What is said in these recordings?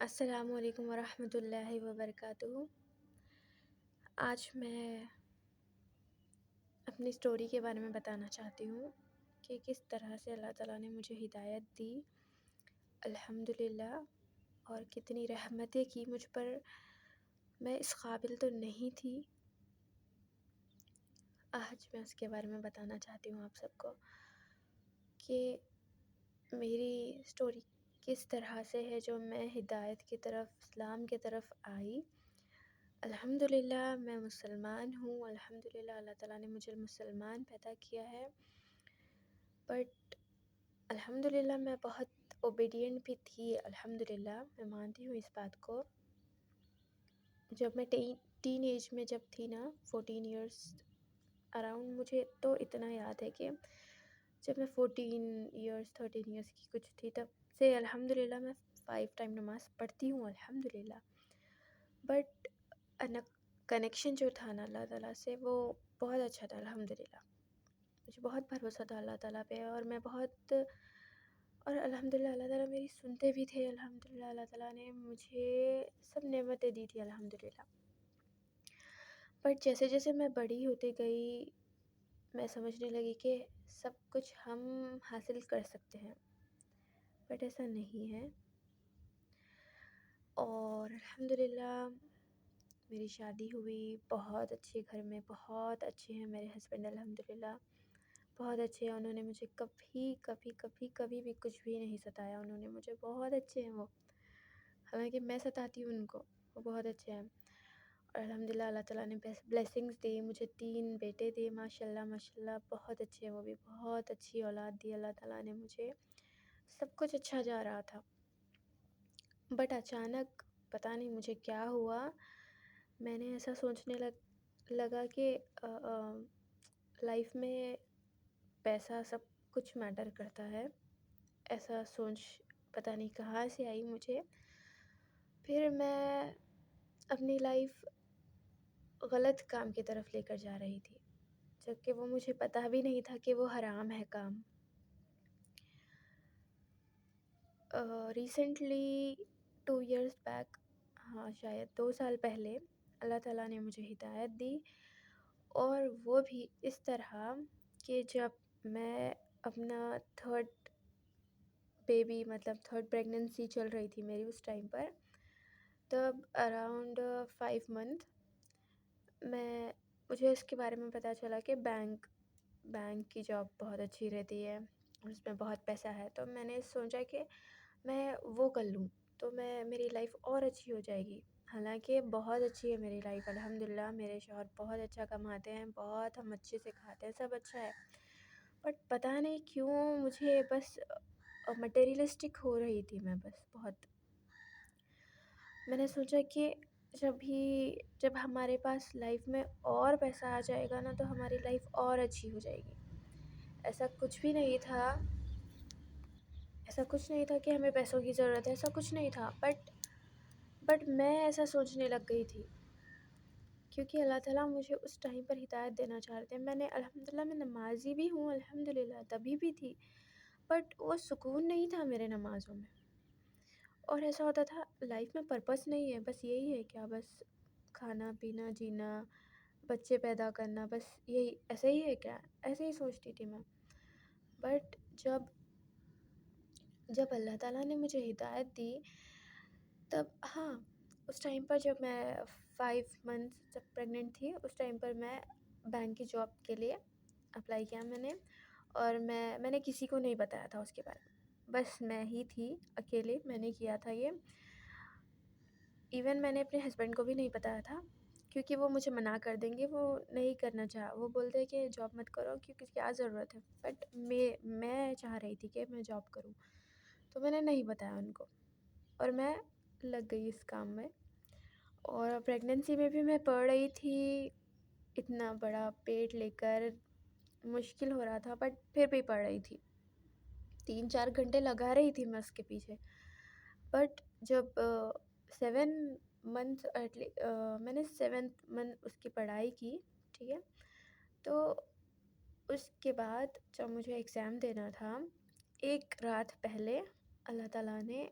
السلام علیکم ورحمۃ اللہ وبرکاتہ۔ آج میں اپنی اسٹوری کے بارے میں بتانا چاہتی ہوں کہ کس طرح سے اللہ تعالیٰ نے مجھے ہدایت دی الحمدللہ، اور کتنی رحمتیں کی مجھ پر۔ میں اس قابل تو نہیں تھی۔ آج میں اس کے بارے میں بتانا چاہتی ہوں آپ سب کو کہ میری اسٹوری کس طرح سے ہے جو میں ہدایت کی طرف، اسلام کی طرف آئی۔ الحمدللہ میں مسلمان ہوں، الحمدللہ اللہ تعالیٰ نے مجھے مسلمان پیدا کیا ہے، بٹ الحمدللہ میں بہت اوبیڈینٹ بھی تھی۔ الحمدللہ میں مانتی ہوں اس بات کو۔ جب میں ٹین ایج میں جب تھی نا، 14 ایئرس اراؤنڈ، مجھے تو اتنا یاد ہے کہ جب میں 14 ایئرس 13 ایئرس کی کچھ تھی، تب سے الحمدللہ میں 5 ٹائم نماز پڑھتی ہوں الحمدللہ۔ بٹ کنیکشن جو تھا نا اللہ تعالیٰ سے، وہ بہت اچھا تھا الحمدللہ۔ مجھے بہت بھروسہ تھا اللہ تعالیٰ پہ، اور میں بہت، اور الحمدللہ اللہ تعالیٰ میری سنتے بھی تھے۔ الحمدللہ اللہ تعالیٰ نے مجھے سب نعمتیں دی تھی الحمدللہ۔ بٹ جیسے جیسے میں بڑی ہوتی گئی، میں سمجھنے لگی کہ سب کچھ ہم حاصل کر سکتے ہیں، بٹ ایسا نہیں ہے۔ اور الحمدللہ میری شادی ہوئی بہت اچھے گھر میں، بہت اچھے ہیں میرے ہسبینڈ الحمدللہ، بہت اچھے ہیں۔ انہوں نے مجھے کبھی بھی کچھ بھی نہیں ستایا، انہوں نے مجھے، بہت اچھے ہیں وہ، حالانکہ میں ستاتی ہوں ان کو، وہ بہت اچھے ہیں۔ اور الحمدللہ اللہ تعالیٰ نے بلیسنگز دی مجھے، 3 بیٹے دیے ماشاءاللہ ماشاءاللہ، بہت اچھے ہیں وہ بھی، بہت اچھی اولاد دی اللہ تعالیٰ نے مجھے۔ سب کچھ اچھا جا رہا تھا، بٹ اچانک پتہ نہیں مجھے کیا ہوا، میں نے ایسا سوچنے لگا کہ لائف میں پیسہ سب کچھ میٹر کرتا ہے۔ ایسا سوچ پتہ نہیں کہاں سے آئی مجھے۔ پھر میں اپنی لائف غلط کام کی طرف لے کر جا رہی تھی، جبکہ وہ مجھے پتہ بھی نہیں تھا کہ وہ حرام ہے کام۔ ریسنٹلی 2 ایئرس بیک، ہاں شاید 2 سال پہلے، اللہ تعالیٰ نے مجھے ہدایت دی، اور وہ بھی اس طرح کہ جب میں اپنا 3rd بیبی، مطلب 3rd پریگننسی چل رہی تھی میری اس ٹائم پر، تب اراؤنڈ 5 منتھ مجھے اس کے بارے میں پتہ چلا کہ بینک کی جاب بہت اچھی رہتی ہے، اور اس میں بہت پیسہ ہے۔ تو میں نے سوچا کہ میں وہ کر لوں تو میری لائف اور اچھی ہو جائے گی۔ حالانکہ بہت اچھی ہے میری لائف الحمدللہ، میرے شوہر بہت اچھا کماتے ہیں، بہت ہم اچھے سے کھاتے ہیں، سب اچھا ہے، بٹ پتہ نہیں کیوں مجھے بس مٹیریلسٹک ہو رہی تھی میں، بس بہت۔ میں نے سوچا کہ جب ہمارے پاس لائف میں اور پیسہ آ جائے گا نا، تو ہماری لائف اور اچھی ہو جائے گی۔ ایسا کچھ نہیں تھا کہ ہمیں پیسوں کی ضرورت ہے، ایسا کچھ نہیں تھا، بٹ میں ایسا سوچنے لگ گئی تھی، کیونکہ اللہ تعالیٰ مجھے اس ٹائم پر ہدایت دینا چاہ رہے تھے۔ میں نے الحمدللہ، میں نمازی بھی ہوں الحمدللہ، تبھی بھی تھی، بٹ وہ سکون نہیں تھا میرے نمازوں میں۔ اور ایسا ہوتا تھا لائف میں پرپس نہیں ہے، بس یہی ہے کیا، بس کھانا پینا جینا، بچے پیدا کرنا، بس یہی ایسا ہی ہے کیا، ایسے ہی سوچتی تھی میں۔ بٹ جب اللہ تعالیٰ نے مجھے ہدایت دی، تب ہاں اس ٹائم پر جب میں 5 منتھس جب پریگننٹ تھی، اس ٹائم پر میں بینک کی جاب کے لیے اپلائی کیا میں نے، اور میں نے کسی کو نہیں بتایا تھا اس کے بارے میں، بس میں ہی تھی اکیلے، میں نے کیا تھا یہ۔ ایون میں نے اپنے ہسبینڈ کو بھی نہیں بتایا تھا، کیونکہ وہ مجھے منع کر دیں گے، وہ نہیں کرنا چاہا، وہ بولتے ہیں کہ جاب مت کرو کیونکہ کیا ضرورت ہے، بٹ میں چاہ رہی تھی کہ میں جاب کروں، تو میں نے نہیں بتایا ان کو، اور میں لگ گئی اس کام میں۔ اور پریگننسی میں بھی میں پڑھ رہی تھی، اتنا بڑا پیٹ لے کر مشکل ہو رہا تھا، بٹ پھر بھی پڑھ رہی تھی، 3-4 گھنٹے لگا رہی تھی میں اس کے پیچھے۔ بٹ جب 7 منتھ میں نے 7th منتھ اس کی پڑھائی کی، ٹھیک ہے، تو اس کے بعد جب مجھے ایگزام دینا تھا، ایک رات پہلے اللہ تعالیٰ نے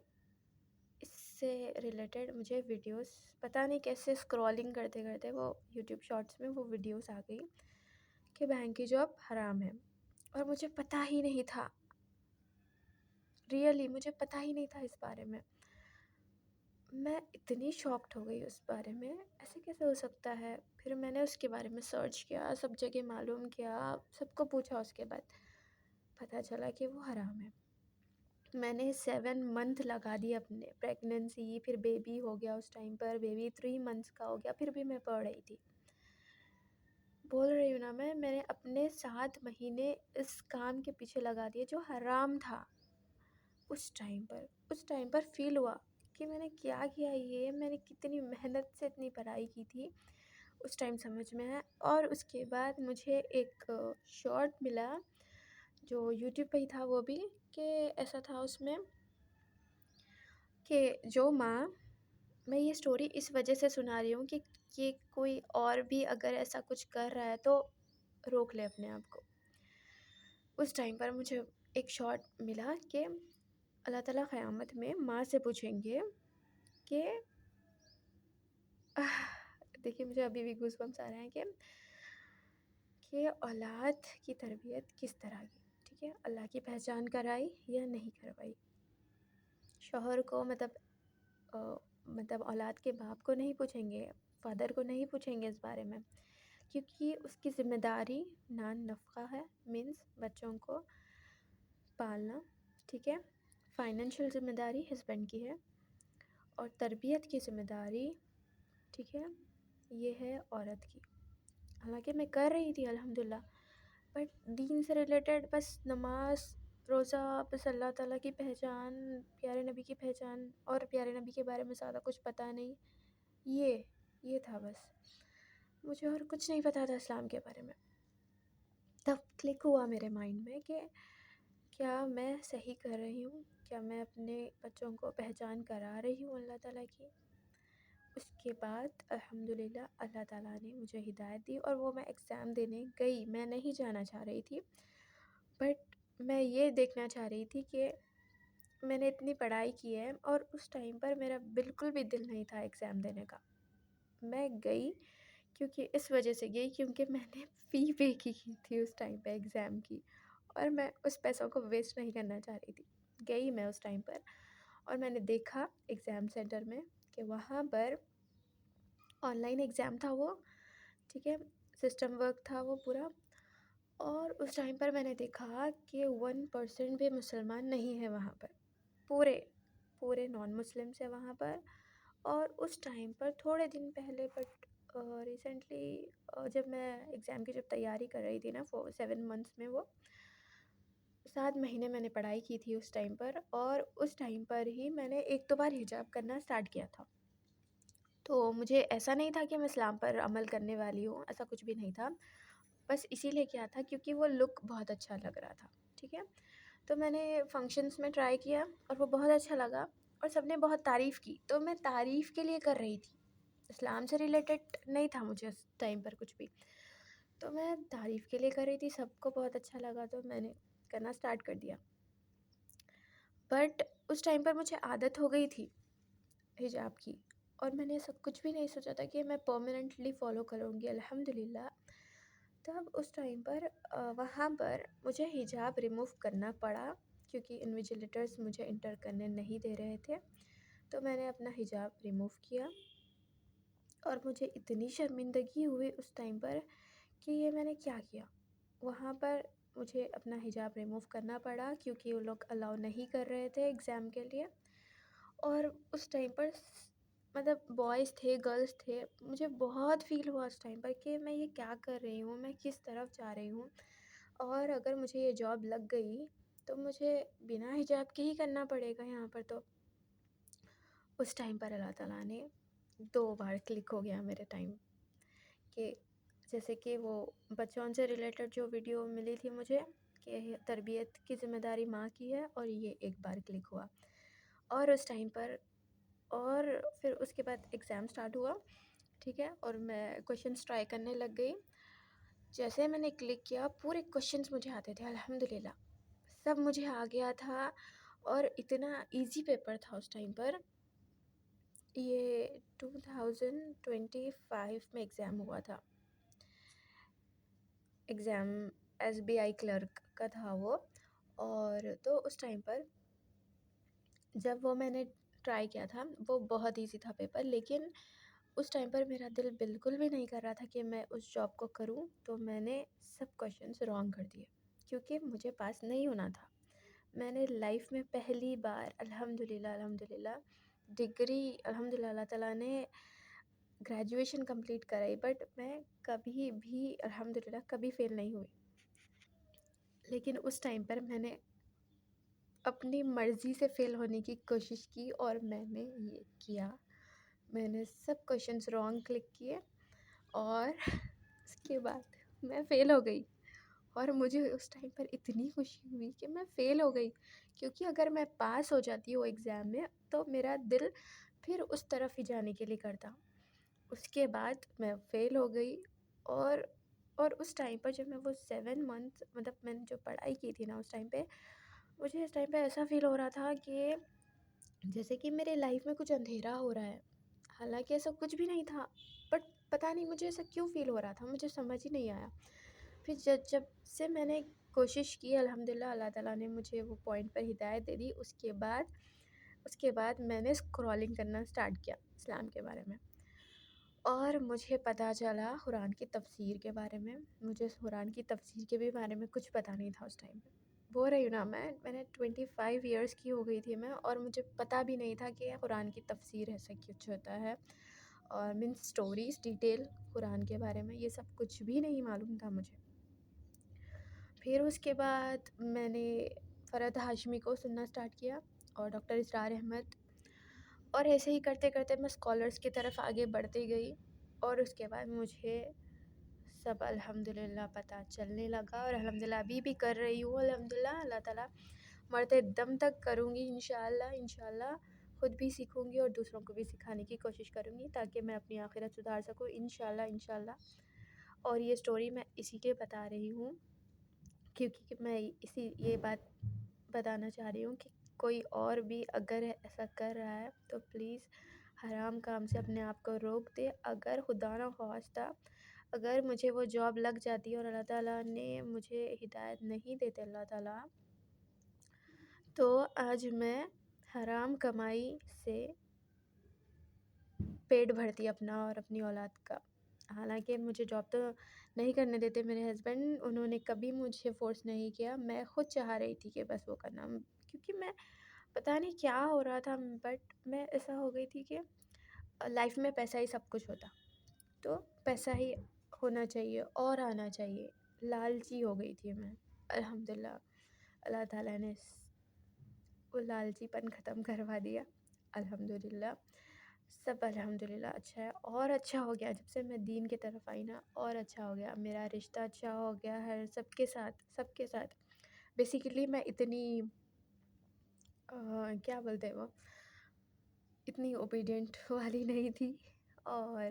اس سے ریلیٹڈ مجھے ویڈیوز پتہ نہیں کیسے اسکرولنگ کرتے کرتے وہ یوٹیوب شارٹس میں وہ ویڈیوز آ گئی کہ بہن کی جاب حرام ہے، اور مجھے پتہ ہی نہیں تھا، ریئلی مجھے پتہ ہی نہیں تھا اس بارے میں. میں اتنی شاکڈ ہو گئی اس بارے میں، ایسے کیسے ہو سکتا ہے. پھر میں نے اس کے بارے میں سرچ کیا، سب جگہ معلوم کیا، سب کو پوچھا، اس کے بعد پتہ چلا کہ وہ حرام ہے. میں نے 7 منتھ لگا دی اپنے پریگننسی، پھر بیبی ہو گیا، اس ٹائم پر بیبی 3 منتھس کا ہو گیا، پھر بھی میں پڑھ رہی تھی. بول رہی ہوں نا، میں نے اپنے 7 مہینے اس کام کے پیچھے لگا دیے جو حرام تھا. اس ٹائم پر فیل ہوا کہ میں نے کیا کیا، یہ میں نے کتنی محنت سے اتنی پڑھائی کی تھی، اس ٹائم سمجھ میں ہے. اور اس کے بعد مجھے ایک شارٹ ملا جو یوٹیوب پہ ہی تھا، وہ بھی کہ ایسا تھا اس میں کہ جو ماں، میں یہ سٹوری اس وجہ سے سنا رہی ہوں کہ کوئی اور بھی اگر ایسا کچھ کر رہا ہے تو روک لے اپنے آپ کو. اس ٹائم پر مجھے ایک شارٹ ملا کہ اللہ تعالیٰ قیامت میں ماں سے پوچھیں گے کہ دیکھیے مجھے ابھی بھی گوز بمس آ رہے ہیں کہ اولاد کی تربیت کس طرح کی، ٹھیک ہے، اللہ کی پہچان کرائی یا نہیں کروائی. شوہر کو مطلب اولاد کے باپ کو نہیں پوچھیں گے، فادر کو نہیں پوچھیں گے اس بارے میں، کیونکہ اس کی ذمہ داری نفقہ ہے، مینس بچوں کو پالنا، ٹھیک ہے. فائنینشیل ذمہ داری ہسبینڈ کی ہے، اور تربیت کی ذمہ داری، ٹھیک ہے، یہ ہے عورت کی. حالانکہ میں کر رہی تھی الحمدللہ، بٹ دین سے ریلیٹڈ بس نماز روزہ، بس اللہ تعالیٰ کی پہچان، پیارے نبی کی پہچان، اور پیارے نبی کے بارے میں زیادہ کچھ پتہ نہیں. یہ تھا بس، مجھے اور کچھ نہیں پتہ تھا اسلام کے بارے میں. تب کلک ہوا میرے مائنڈ میں کہ کیا میں صحیح کر رہی ہوں، کیا میں اپنے بچوں کو پہچان کرا رہی ہوں اللہ تعالیٰ کی. اس کے بعد الحمدللہ اللہ تعالیٰ نے مجھے ہدایت دی، اور وہ میں ایگزام دینے گئی. میں نہیں جانا چاہ رہی تھی، بٹ میں یہ دیکھنا چاہ رہی تھی کہ میں نے اتنی پڑھائی کی ہے، اور اس ٹائم پر میرا بالکل بھی دل نہیں تھا ایگزام دینے کا. میں گئی کیونکہ اس وجہ سے گئی کیونکہ میں نے فی پے کی تھی اس ٹائم پہ ایگزام کی، اور میں اس پیسوں کو ویسٹ نہیں کرنا چاہ رہی تھی. گئی میں اس ٹائم پر، اور میں نے دیکھا ایگزام سینٹر میں کہ وہاں پر آن لائن ایگزام تھا وہ، ٹھیک ہے، سسٹم ورک تھا وہ پورا. اور اس ٹائم پر میں نے دیکھا کہ 1% بھی مسلمان نہیں ہے وہاں پر، پورے نان مسلمس ہیں وہاں پر. اور اس ٹائم پر تھوڑے دن پہلے، بٹ ریسنٹلی جب میں ایگزام کی جب تیاری کر رہی تھی نا 7 منتھس میں، وہ 7 مہینے میں نے پڑھائی کی تھی اس ٹائم پر. اور اس ٹائم پر ہی میں نے 1-2 بار حجاب کرنا اسٹارٹ کیا تھا. تو مجھے ایسا نہیں تھا کہ میں اسلام پر عمل کرنے والی ہوں، ایسا کچھ بھی نہیں تھا. بس اسی لیے کیا تھا کیونکہ وہ لک بہت اچھا لگ رہا تھا، ٹھیک ہے. تو میں نے فنکشنس میں ٹرائی کیا، اور وہ بہت اچھا لگا، اور سب نے بہت تعریف کی. تو میں تعریف کے لیے کر رہی تھی، اسلام سے ریلیٹڈ نہیں تھا مجھے اس ٹائم پر کچھ بھی. تو میں تعریف کے لیے کر رہی تھی، سب کو بہت اچھا لگا، تو میں نے کرنا اسٹارٹ کر دیا. بٹ اس ٹائم پر مجھے عادت ہو گئی تھی حجاب کی، اور میں نے سب کچھ بھی نہیں سوچا تھا کہ میں پرماننٹلی فالو کروں گی الحمدللہ. تب اس ٹائم پر وہاں پر مجھے حجاب ریموو کرنا پڑا کیونکہ انویجیلیٹرز مجھے انٹر کرنے نہیں دے رہے تھے. تو میں نے اپنا حجاب ریموو کیا، اور مجھے اتنی شرمندگی ہوئی اس ٹائم پر کہ یہ میں نے کیا کیا. وہاں پر مجھے اپنا حجاب ریموو کرنا پڑا کیونکہ وہ لوگ الاؤ نہیں کر رہے تھے ایگزام کے لیے. اور اس ٹائم پر مطلب بوائز تھے، گرلس تھے، مجھے بہت فیل ہوا اس ٹائم پر کہ میں یہ کیا کر رہی ہوں، میں کس طرف جا رہی ہوں. اور اگر مجھے یہ جاب لگ گئی تو مجھے بنا حجاب کے ہی کرنا پڑے گا یہاں پر. تو اس ٹائم پر اللہ تعالیٰ نے 2 بار کلک ہو گیا میرے ٹائم، کہ جیسے کہ وہ بچوں سے ریلیٹڈ جو ویڈیو ملی تھی مجھے کہ تربیت کی ذمہ داری ماں کی ہے، اور یہ ایک بار کلک ہوا. اور اس ٹائم پر، اور پھر اس کے بعد ایگزام سٹارٹ ہوا، ٹھیک ہے، اور میں کویشچنس ٹرائی کرنے لگ گئی. جیسے میں نے کلک کیا پورے کویشچنس مجھے آتے تھے الحمدللہ، سب مجھے آ گیا تھا، اور اتنا ایزی پیپر تھا اس ٹائم پر یہ 2025 میں ایگزام ہوا تھا. ایگزام SBI کلرک کا تھا وہ. اور تو اس ٹائم پر جب وہ میں نے ٹرائی کیا تھا وہ بہت ایزی تھا پیپر، لیکن اس ٹائم پر میرا دل بالکل بھی نہیں کر رہا تھا کہ میں اس جاب کو کروں. تو میں نے سب کویشچنس رانگ کر دیے کیونکہ مجھے پاس نہیں ہونا تھا. میں نے لائف میں پہلی بار الحمدللہ ڈگری الحمدللہ اللہ تعالیٰ نے گریجویشن کمپلیٹ کرائی، بٹ میں کبھی بھی الحمدللہ کبھی فیل نہیں ہوئی. لیکن اس ٹائم پر میں نے اپنی مرضی سے فیل ہونے کی کوشش کی اور میں نے یہ کیا. میں نے سب کویشچنس رانگ کلک کیے اور اس کے بعد میں فیل ہو گئی. اور مجھے اس ٹائم پر اتنی خوشی ہوئی کہ میں فیل ہو گئی، کیونکہ اگر میں پاس ہو جاتی وہ ایگزام میں تو میرا دل پھر اس طرف ہی جانے کے لیے کرتا. اس کے بعد میں فیل ہو گئی. اور اس ٹائم پر جب میں وہ 7 منتھ مطلب میں نے جو پڑھائی کی تھی نا اس ٹائم پہ مجھے اس ٹائم پہ ایسا فیل ہو رہا تھا کہ جیسے کہ میرے لائف میں کچھ اندھیرا ہو رہا ہے، حالانکہ ایسا کچھ بھی نہیں تھا. بٹ پتہ نہیں مجھے ایسا کیوں فیل ہو رہا تھا، مجھے سمجھ ہی نہیں آیا. پھر جب سے میں نے کوشش کی الحمدللہ اللہ تعالیٰ نے مجھے وہ پوائنٹ پر ہدایت دے دی. اس کے بعد میں نے اسکرولنگ کرنا اسٹارٹ کیا اسلام کے بارے میں، اور مجھے پتہ چلا قرآن کی تفسیر کے بارے میں. مجھے قرآن کی تفسیر کے بھی بارے میں کچھ پتہ نہیں تھا اس ٹائم پہ. بول رہی ہوں نا میں نے 25 ایئرس کی ہو گئی تھی میں، اور مجھے پتہ بھی نہیں تھا کہ قرآن کی تفسیر ایسا کچھ ہوتا ہے. اور مینس اسٹوریز ڈیٹیل قرآن کے بارے میں یہ سب کچھ بھی نہیں معلوم تھا مجھے. پھر اس کے بعد میں نے فرحت ہاشمی کو سننا اسٹارٹ کیا اور ڈاکٹر اسرار احمد، اور ایسے ہی کرتے کرتے میں اسکالرس کی طرف آگے بڑھتی گئی. اور اس کے بعد مجھے سب الحمدللہ پتہ چلنے لگا، اور الحمدللہ ابھی بھی کر رہی ہوں. الحمدللہ اللہ تعالیٰ مرتے دم تک کروں گی انشاءاللہ. خود بھی سیکھوں گی اور دوسروں کو بھی سکھانے کی کوشش کروں گی تاکہ میں اپنی آخرت سدھار سکوں انشاءاللہ. اور یہ سٹوری میں اسی لیے بتا رہی ہوں کیونکہ میں یہ بات بتانا چاہ رہی ہوں کہ کوئی اور بھی اگر ایسا کر رہا ہے تو پلیز حرام کام سے اپنے آپ کو روک دے. اگر خدا نہ خواستہ اگر مجھے وہ جاب لگ جاتی اور اللہ تعالیٰ نے مجھے ہدایت نہیں دیتے اللہ تعالیٰ، تو آج میں حرام کمائی سے پیٹ بھرتی اپنا اور اپنی اولاد کا. حالانکہ مجھے جاب تو نہیں کرنے دیتے میرے ہسبینڈ، انہوں نے کبھی مجھے فورس نہیں کیا. میں خود چاہ رہی تھی کہ بس وہ کرنا، کیونکہ میں پتہ نہیں کیا ہو رہا تھا، بٹ میں ایسا ہو گئی تھی کہ لائف میں پیسہ ہی سب کچھ ہوتا، تو پیسہ ہی ہونا چاہیے اور آنا چاہیے. لالچی ہو گئی تھی میں. الحمدللہ اللہ تعالیٰ نے وہ لالچی پن ختم کروا دیا. الحمدللہ سب الحمدللہ اچھا ہے، اور اچھا ہو گیا جب سے میں دین کی طرف آئی نا، اور اچھا ہو گیا. میرا رشتہ اچھا ہو گیا ہے سب کے ساتھ. بیسیکلی میں اتنی کیا بولتے ہیں وہ اتنی اوبیڈینٹ والی نہیں تھی، اور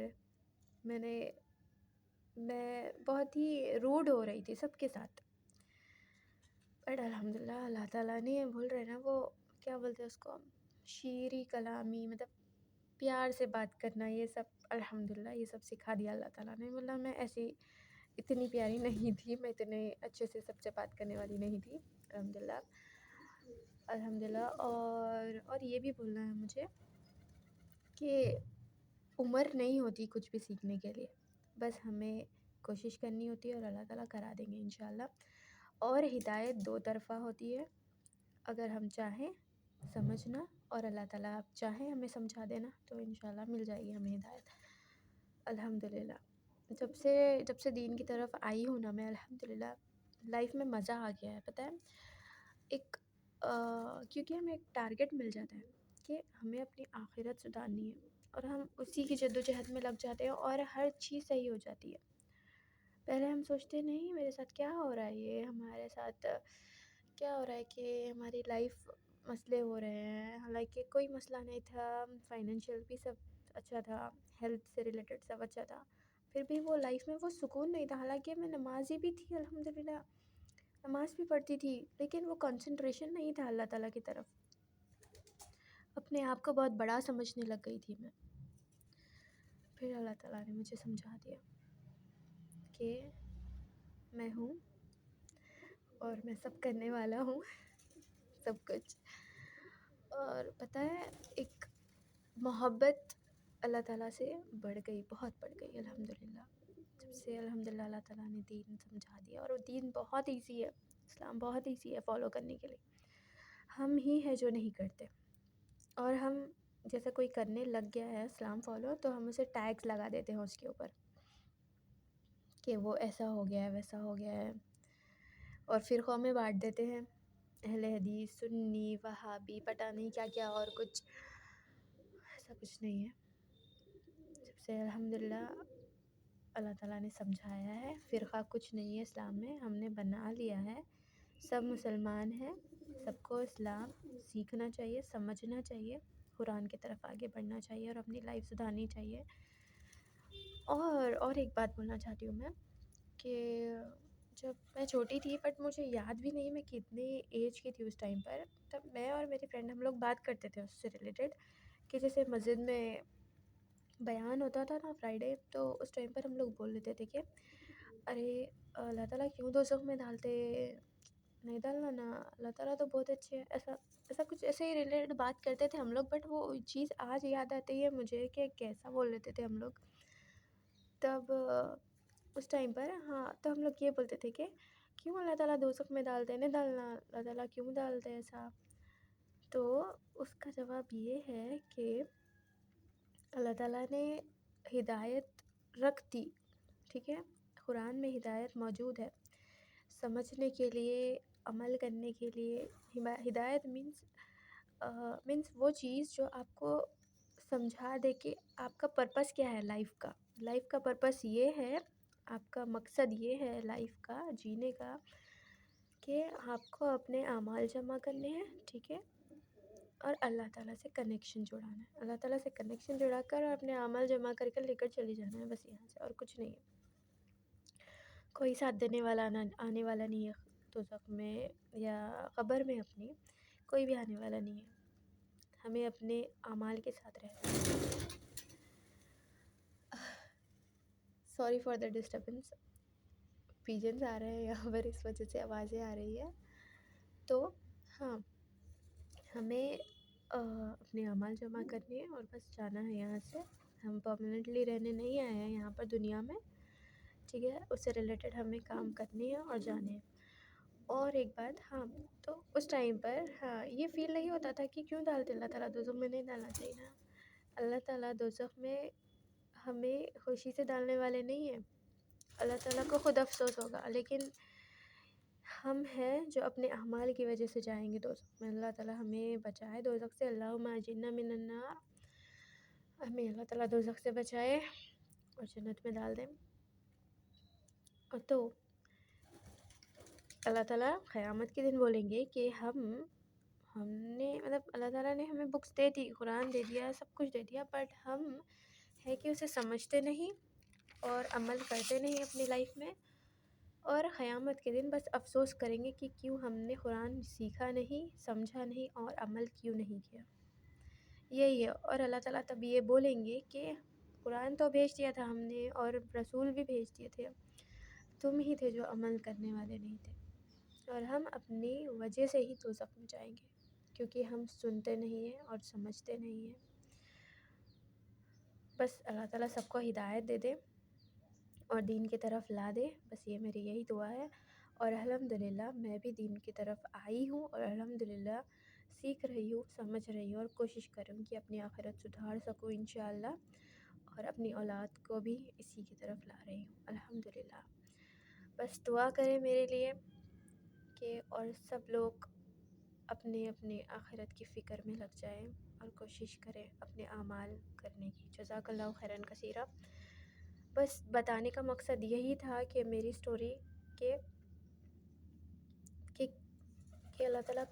میں بہت ہی روڈ ہو رہی تھی سب کے ساتھ. بٹ الحمدللہ اللہ تعالیٰ نے بول رہے نا وہ کیا بولتے ہیں اس کو شیریں کلامی، مطلب پیار سے بات کرنا، یہ سب الحمدللہ یہ سب سکھا دیا اللہ تعالیٰ نے. مطلب میں ایسی اتنی پیاری نہیں تھی، میں اتنے اچھے سے سب سے بات کرنے والی نہیں تھی. الحمدللہ. اور یہ بھی بولنا ہے مجھے کہ عمر نہیں ہوتی کچھ بھی سیکھنے کے لیے، بس ہمیں کوشش کرنی ہوتی ہے اور اللہ تعالیٰ کرا دیں گے انشاءاللہ. اور ہدایت دو طرفہ ہوتی ہے، اگر ہم چاہیں سمجھنا اور اللہ تعالیٰ آپ چاہیں ہمیں سمجھا دینا تو انشاءاللہ مل جائے گی ہمیں ہدایت. الحمدللہ جب سے دین کی طرف آئی ہوں نا میں الحمدللہ لائف میں مزہ آ گیا ہے. پتہ ہے ایک کیونکہ ہمیں ایک ٹارگٹ مل جاتا ہے کہ ہمیں اپنی آخرت سدھارنی ہے، اور ہم اسی کی جد و جہد میں لگ جاتے ہیں اور ہر چیز صحیح ہو جاتی ہے. پہلے ہم سوچتے نہیں میرے ساتھ کیا ہو رہا ہے، یہ ہمارے ساتھ کیا ہو رہا ہے کہ ہماری لائف مسئلے ہو رہے ہیں. حالانکہ کوئی مسئلہ نہیں تھا، فائنینشیل بھی سب اچھا تھا، ہیلتھ سے ریلیٹڈ سب اچھا تھا، پھر بھی وہ لائف میں وہ سکون نہیں تھا. حالانکہ میں نمازی بھی تھی الحمدللہ، نماز بھی پڑھتی تھی، لیکن وہ کنسنٹریشن نہیں تھا اللہ تعالیٰ کی طرف. اب اپنے آپ کو بہت بڑا سمجھنے لگ گئی تھی میں. پھر اللہ تعالیٰ نے مجھے سمجھا دیا کہ میں ہوں اور میں سب کرنے والا ہوں سب کچھ. اور پتہ ہے ایک محبت اللہ تعالیٰ سے بڑھ گئی، بہت بڑھ گئی الحمدللہ. جب سے الحمدللہ اللہ تعالیٰ نے دین سمجھا دیا، اور وہ دین بہت ایزی ہے، اسلام بہت ایزی ہے فالو کرنے کے لیے. ہم ہی ہیں جو نہیں کرتے. اور ہم جیسا کوئی کرنے لگ گیا ہے اسلام فالو، تو ہم اسے ٹیگس لگا دیتے ہیں اس کے اوپر کہ وہ ایسا ہو گیا ہے، ویسا ہو گیا ہے، اور فرقوں میں بانٹ دیتے ہیں، اہل حدیث، سنی، وہابی، پتہ نہیں کیا کیا اور کچھ. ایسا کچھ نہیں ہے. جب سے الحمدللہ اللہ تعالیٰ نے سمجھایا ہے، فرقہ کچھ نہیں ہے اسلام میں، ہم نے بنا لیا ہے، سب مسلمان ہیں، سب کو اسلام سیکھنا چاہیے، سمجھنا چاہیے، قرآن کی طرف آگے بڑھنا چاہیے اور اپنی لائف سدھارنی چاہیے. اور ایک بات بولنا چاہتی ہوں میں کہ جب میں چھوٹی تھی، بٹ مجھے یاد بھی نہیں میں کتنی ایج کی تھی اس ٹائم پر، تب میں اور میری فرینڈ ہم لوگ بات کرتے تھے اس سے ریلیٹڈ کہ جیسے مسجد میں بیان ہوتا تھا نا فرائیڈے، تو اس ٹائم پر ہم لوگ بول لیتے تھے کہ ارے اللہ تعالیٰ کیوں دوزخ میں ڈالتے، نہیں ڈالنا نا، اللہ تعالیٰ تو بہت اچھے ہیں. ایسا کچھ ایسے ہی ریلیٹڈ بات کرتے تھے ہم لوگ. بٹ وہ چیز آج یاد آتی ہے مجھے کہ کیسا بول لیتے تھے ہم لوگ تب اس ٹائم پر. ہاں، تو ہم لوگ یہ بولتے تھے کہ کیوں اللہ تعالیٰ دوزخ میں ڈالتے، نہیں ڈالنا، اللہ تعالیٰ کیوں ڈالتے ایسا. تو اس کا جواب یہ ہے کہ اللہ تعالیٰ نے ہدایت رکھ دی، ٹھیک ہے، قرآن میں ہدایت موجود ہے سمجھنے کے لیے، عمل کرنے کے لیے. ہدایت مینس وہ چیز جو آپ کو سمجھا دے کہ آپ کا پرپس کیا ہے لائف کا پرپس یہ ہے، آپ کا مقصد یہ ہے لائف کا جینے کا کہ آپ کو اپنے اعمال جمع کرنے ہیں، ٹھیک ہے، اور اللہ تعالیٰ سے کنیکشن جڑانا ہے. اللہ تعالیٰ سے کنیکشن جڑا کر اور اپنے اعمال جمع کر کے لے کر چلے جانا ہے بس یہاں سے، اور کچھ نہیں ہے. کوئی ساتھ دینے والا آنے والا نہیں ہے دوزخ میں یا قبر میں، اپنی کوئی بھی آنے والا نہیں ہے. ہمیں اپنے اعمال کے ساتھ رہنا ہے. Sorry for the disturbance, pigeons آ رہے ہیں یہاں پر، اس وجہ سے آوازیں آ رہی ہے. تو ہاں، ہمیں اپنے اعمال جمع کرنے ہیں اور بس جانا ہے یہاں سے. ہم پرماننٹلی رہنے نہیں آئے ہیں یہاں پر دنیا میں، ٹھیک ہے، اس سے ریلیٹڈ ہمیں کام کرنے ہیں اور جانے ہیں. اور ایک بات، ہاں، تو اس ٹائم پر ہاں یہ فیل نہیں ہوتا تھا کہ کیوں ڈالتے اللہ تعالیٰ دوزخ میں، نہیں ڈالنا چاہیے نا. اللہ تعالیٰ دوزخ میں ہمیں خوشی سے ڈالنے والے نہیں ہیں. اللہ تعالیٰ کو خود افسوس ہوگا، لیکن ہم ہیں جو اپنے اعمال کی وجہ سے جائیں گے دوزخ میں. اللہ تعالیٰ ہمیں بچائے دوزخ سے، اللہم اجرنا من النار. ہمیں اللہ تعالیٰ دوزخ سے بچائے اور جنت میں ڈال دیں. اور تو اللہ تعالیٰ قیامت کے دن بولیں گے کہ ہم نے مطلب اللہ تعالیٰ نے ہمیں بکس دے دی، قرآن دے دیا، سب کچھ دے دیا، بٹ ہم ہے کہ اسے سمجھتے نہیں اور عمل کرتے نہیں اپنی لائف میں. اور قیامت کے دن بس افسوس کریں گے کہ کیوں ہم نے قرآن سیکھا نہیں، سمجھا نہیں اور عمل کیوں نہیں کیا. یہی ہے. اور اللہ تعالیٰ تب یہ بولیں گے کہ قرآن تو بھیج دیا تھا ہم نے اور رسول بھی بھیج دیے تھے، تم ہی تھے جو عمل کرنے والے نہیں تھے، اور ہم اپنی وجہ سے ہی دوزخ میں جائیں گے کیونکہ ہم سنتے نہیں ہیں اور سمجھتے نہیں ہیں. بس اللہ تعالیٰ سب کو ہدایت دے دے اور دین کی طرف لا دے، بس یہ میری یہی دعا ہے. اور الحمدللہ میں بھی دین کی طرف آئی ہوں اور الحمدللہ سیکھ رہی ہوں، سمجھ رہی ہوں اور کوشش کروں کہ اپنی آخرت سدھار سکوں انشاءاللہ، اور اپنی اولاد کو بھی اسی کی طرف لا رہی ہوں الحمدللہ. بس دعا کریں میرے لیے کہ اور سب لوگ اپنے اپنے آخرت کی فکر میں لگ جائیں اور کوشش کریں اپنے اعمال کرنے کی. جزاک اللہ خیراً کثیرہ. بس بتانے کا مقصد یہی تھا کہ میری سٹوری کہ اللہ تعالیٰ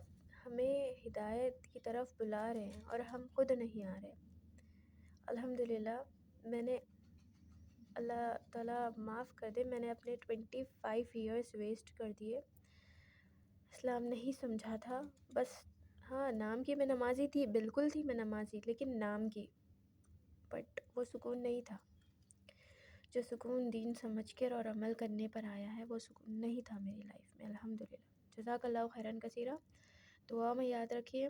ہمیں ہدایت کی طرف بلا رہے ہیں اور ہم خود نہیں آ رہے. الحمدللہ میں نے، اللہ تعالیٰ معاف کر دے، میں نے اپنے 25 ایئرس ویسٹ کر دیے. اسلام نہیں سمجھا تھا، بس ہاں، نام کی میں نمازی تھی، بالکل تھی میں نمازی، لیکن نام کی، بٹ وہ سکون نہیں تھا جو سکون دین سمجھ کر اور عمل کرنے پر آیا ہے، وہ سکون نہیں تھا میری لائف میں الحمدللہ۔ جزاک اللہ خیراً کثیرہ، دعا میں یاد رکھیے،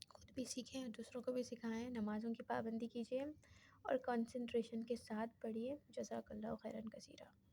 خود بھی سیکھیں دوسروں کو بھی سکھائیں، نمازوں کی پابندی کیجیے اور کنسنٹریشن کے ساتھ پڑھیے۔ جزاک اللہ خیراً کثیرہ۔